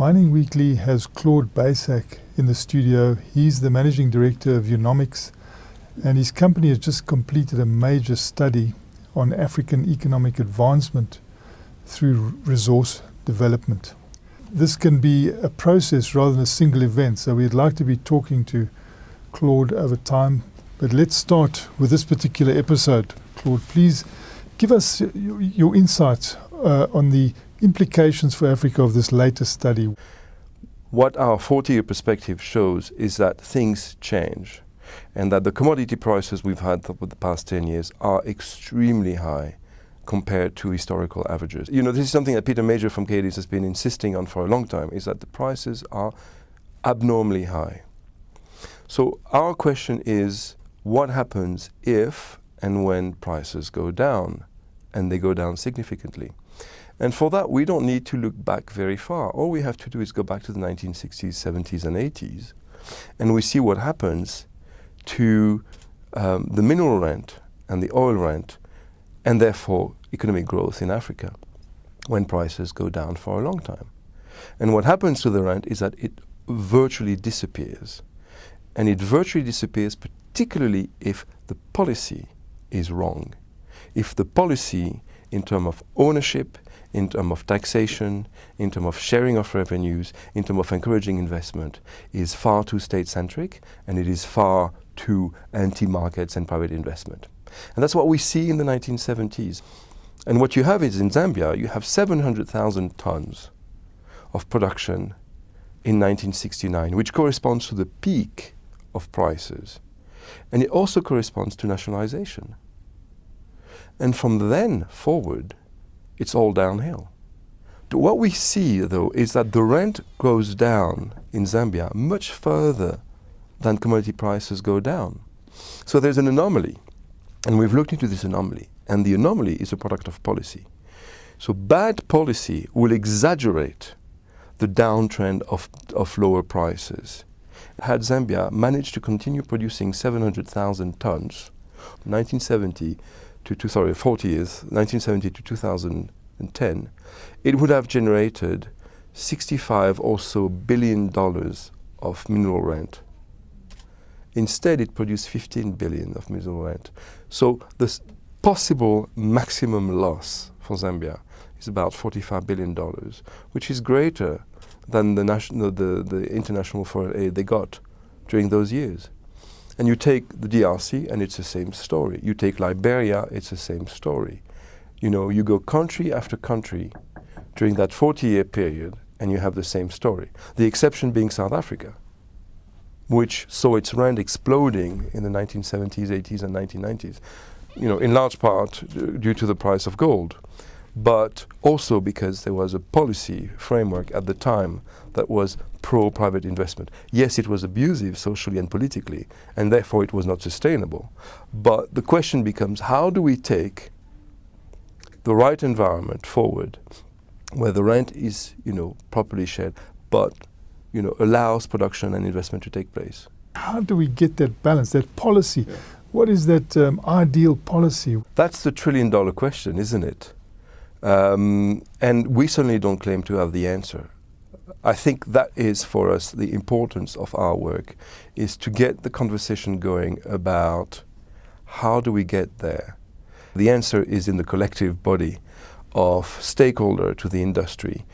Mining Weekly has Claude Baissac in the studio. He's the managing director of Eunomix, and his company has just completed a major study on African economic advancement through resource development. This can be a process rather than a single event, so we'd like to be talking to Claude over time. But let's start with this particular episode. Claude, please give us your insights on the implications for Africa of this latest study. What our 40-year perspective shows is that things change and that the commodity prices we've had over the past 10 years are extremely high compared to historical averages. You know, this is something that Peter Major from Cadiz has been insisting on for a long time, is that the prices are abnormally high. So our question is, what happens if and when prices go down, and they go down significantly? And for that, we don't need to look back very far. All we have to do is go back to the 1960s, 70s, and 80s, and we see what happens to the mineral rent and the oil rent, and therefore economic growth in Africa when prices go down for a long time. And what happens to the rent is that it virtually disappears. And it virtually disappears particularly if the policy is wrong. If the policy in terms of ownership, in terms of taxation, in terms of sharing of revenues, in terms of encouraging investment, is far too state-centric, and it is far too anti-markets and private investment. And that's what we see in the 1970s. And what you have is, in Zambia, you have 700,000 tons of production in 1969, which corresponds to the peak of prices. And it also corresponds to nationalisation. And from then forward, it's all downhill. What we see, though, is that the rent goes down in Zambia much further than commodity prices go down. So there's an anomaly, and we've looked into this anomaly, and the anomaly is a product of policy. So bad policy will exaggerate the downtrend of lower prices. Had Zambia managed to continue producing 700,000 tons, 40 years, 1970 to 2010, it would have generated $65 or so billion of mineral rent. Instead, it produced 15 billion of mineral rent. So the possible maximum loss for Zambia is about $45 billion, which is greater than the international foreign aid they got during those years. And you take the DRC, and it's the same story. You take Liberia, it's the same story. You know, you go country after country during that 40-year period, and you have the same story. The exception being South Africa, which saw its rand exploding in the 1970s, 80s, and 1990s. You know, in large part due to the price of gold, but also because there was a policy framework at the time that was pro-private investment. Yes, it was abusive socially and politically, and therefore it was not sustainable. But the question becomes, how do we take the right environment forward where the rent is, you know, properly shared, but, you know, allows production and investment to take place? How do we get that balance, that policy? Yeah. What is that ideal policy? That's the trillion-dollar question, isn't it? And we certainly don't claim to have the answer. I think that is, for us, the importance of our work, is to get the conversation going about how do we get there. The answer is in the collective body of stakeholder to the industry.